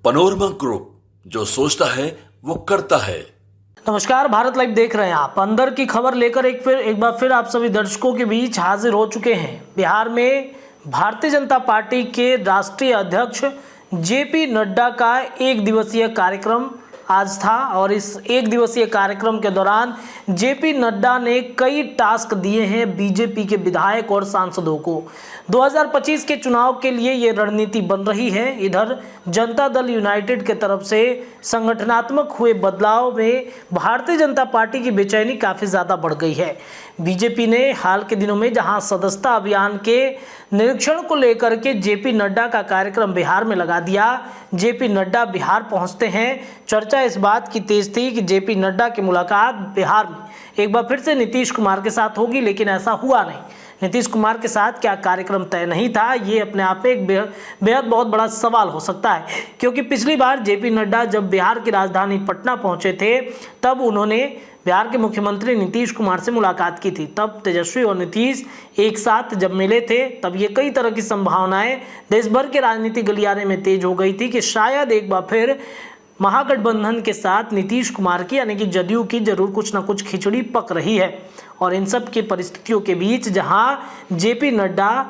Panorama group, जो सोचता है वो करता है। नमस्कार, भारत लाइव देख रहे हैं आप। अंदर की खबर लेकर एक बार फिर आप सभी दर्शकों के बीच हाजिर हो चुके हैं। बिहार में भारतीय जनता पार्टी के राष्ट्रीय अध्यक्ष जेपी नड्डा का एक दिवसीय कार्यक्रम आज था और इस एक दिवसीय कार्यक्रम के दौरान जेपी नड्डा ने कई टास्क दिए हैं बीजेपी के विधायक और सांसदों को। 2025 के चुनाव के लिए ये रणनीति बन रही है। इधर जनता दल यूनाइटेड के तरफ से संगठनात्मक हुए बदलाव में भारतीय जनता पार्टी की बेचैनी काफ़ी ज़्यादा बढ़ गई है। बीजेपी ने हाल के दिनों में जहां सदस्यता अभियान के निरीक्षण को लेकर के जेपी नड्डा का कार्यक्रम बिहार में लगा दिया। जेपी नड्डा बिहार पहुंचते हैं। चर्चा इस बात की तेज थी कि जेपी नड्डा की मुलाकात बिहार में एक बार फिर से नीतीश कुमार के साथ होगी, लेकिन ऐसा हुआ नहीं। नीतीश कुमार के साथ क्या कार्यक्रम तय नहीं था, ये अपने आप में एक बेहद बहुत बड़ा सवाल हो सकता है, क्योंकि पिछली बार जेपी नड्डा जब बिहार की राजधानी पटना पहुंचे थे तब उन्होंने बिहार के मुख्यमंत्री नीतीश कुमार से मुलाकात की थी। तब तेजस्वी और नीतीश एक साथ जब मिले थे तब ये कई तरह की संभावनाएं देश भर के राजनीतिक गलियारे में तेज हो गई थी कि शायद एक बार फिर महागठबंधन के साथ नीतीश कुमार की यानी कि जदयू की जरूर कुछ ना कुछ खिचड़ी पक रही है। और इन सब की परिस्थितियों के बीच जहां जेपी नड्डा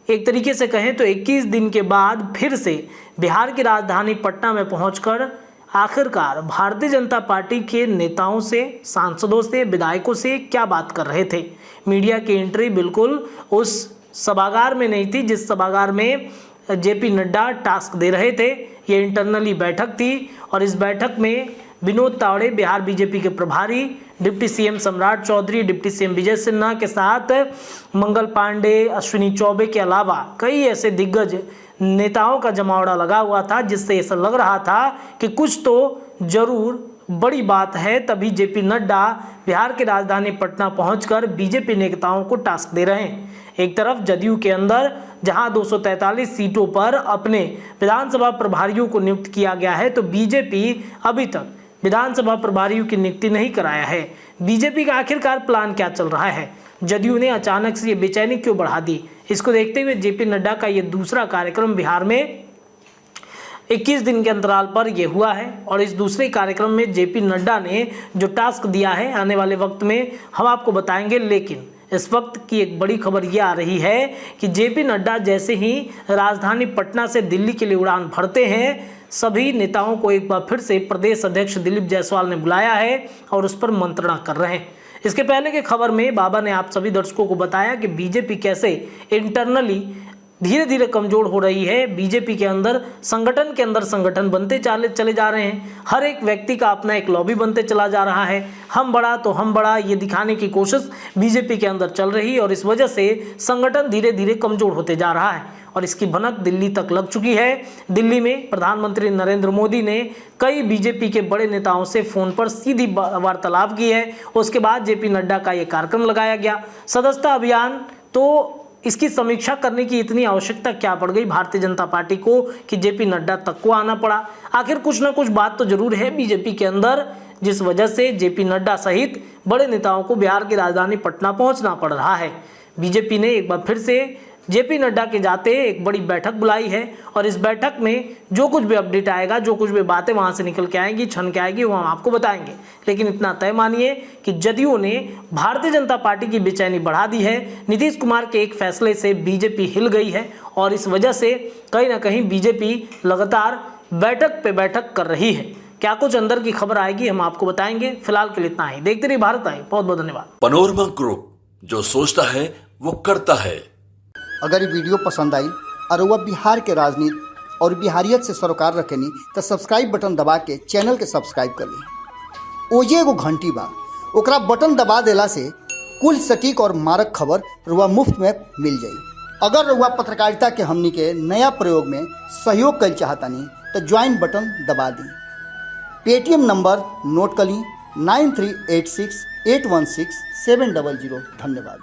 एक तरीके से कहें तो 21 दिन के बाद फिर से बिहार की राजधानी पटना में पहुंचकर आखिरकार भारतीय जनता पार्टी के नेताओं से, सांसदों से, विधायकों से क्या बात कर रहे थे। मीडिया की एंट्री बिल्कुल उस सभागार में नहीं थी जिस सभागार में जेपी नड्डा टास्क दे रहे थे। ये इंटरनली बैठक थी और इस बैठक में विनोद तावड़े, बिहार बीजेपी के प्रभारी, डिप्टी सीएम सम्राट चौधरी, डिप्टी सीएम विजय सिन्हा के साथ मंगल पांडे, अश्विनी चौबे के अलावा कई ऐसे दिग्गज नेताओं का जमावड़ा लगा हुआ था, जिससे ऐसा लग रहा था कि कुछ तो जरूर बड़ी बात है। तभी जेपी नड्डा बिहार की राजधानी पटना पहुंचकर बीजेपी नेताओं को टास्क दे रहे हैं। एक तरफ जदयू के अंदर जहां 243 सीटों पर अपने विधानसभा प्रभारियों को नियुक्त किया गया है, तो बीजेपी अभी तक विधानसभा प्रभारियों की नियुक्ति नहीं कराया है। बीजेपी का आखिरकार प्लान क्या चल रहा है? जदयू ने अचानक से ये बेचैनी क्यों बढ़ा दी? इसको देखते हुए जेपी नड्डा का ये दूसरा कार्यक्रम बिहार में 21 दिन के अंतराल पर यह हुआ है। और इस दूसरे कार्यक्रम में जेपी नड्डा ने जो टास्क दिया है आने वाले वक्त में हम आपको बताएंगे। लेकिन इस वक्त की एक बड़ी खबर यह आ रही है कि जेपी नड्डा जैसे ही राजधानी पटना से दिल्ली के लिए उड़ान भरते हैं, सभी नेताओं को एक बार फिर से प्रदेश अध्यक्ष दिलीप जायसवाल ने बुलाया है और उस पर मंत्रणा कर रहे हैं। इसके पहले की खबर में बाबा ने आप सभी दर्शकों को बताया कि बीजेपी कैसे इंटरनली धीरे धीरे कमजोर हो रही है। बीजेपी के अंदर संगठन के अंदर संगठन बनते चले जा रहे हैं। हर एक व्यक्ति का अपना एक लॉबी बनते चला जा रहा है। हम बड़ा तो हम बड़ा ये दिखाने की कोशिश बीजेपी के अंदर चल रही है और इस वजह से संगठन धीरे धीरे कमजोर होते जा रहा है और इसकी भनक दिल्ली तक लग चुकी है। दिल्ली में प्रधानमंत्री नरेंद्र मोदी ने कई बीजेपी के बड़े नेताओं से फोन पर सीधी वार्तालाप की है। उसके बाद जेपी नड्डा का ये कार्यक्रम लगाया गया। सदस्यता अभियान, तो इसकी समीक्षा करने की इतनी आवश्यकता क्या पड़ गई भारतीय जनता पार्टी को कि जेपी नड्डा तक को आना पड़ा? आखिर कुछ ना कुछ बात तो जरूर है बीजेपी के अंदर, जिस वजह से जेपी नड्डा सहित बड़े नेताओं को बिहार की राजधानी पटना पहुंचना पड़ रहा है। बीजेपी ने एक बार फिर से जेपी नड्डा के जाते एक बड़ी बैठक बुलाई है और इस बैठक में जो कुछ भी अपडेट आएगा, जो कुछ भी बातें वहां से निकल के आएंगी, छन के आएगी, वो हम आपको बताएंगे। लेकिन इतना तय मानिए कि जदयू ने भारतीय जनता पार्टी की बेचैनी बढ़ा दी है। नीतीश कुमार के एक फैसले से बीजेपी हिल गई है और इस वजह से कहीं ना कहीं बीजेपी लगातार बैठक पे बैठक कर रही है। क्या कुछ अंदर की खबर आएगी हम आपको बताएंगे। फिलहाल के लिए इतना ही। देखते रहिए भारत लाइव। बहुत बहुत धन्यवाद। पनोरमा ग्रुप, जो सोचता है वो करता है। अगर ये वीडियो पसंद आई और वह बिहार के राजनीति और बिहारियत से सरोकार रखेनी तो सब्सक्राइब बटन दबा के चैनल के सब्सक्राइब कर ली। ओजे एगो घंटी बा, ओकरा बटन दबा देला से कुल सटीक और मारक खबर रुआ मुफ्त में मिल जाई। अगर रुआ पत्रकारिता के हमनी के नया प्रयोग में सहयोग कर चाहतानी तो ज्वाइन बटन दबा दी। पेटीएम नंबर नोट कर ली 9386816700। धन्यवाद।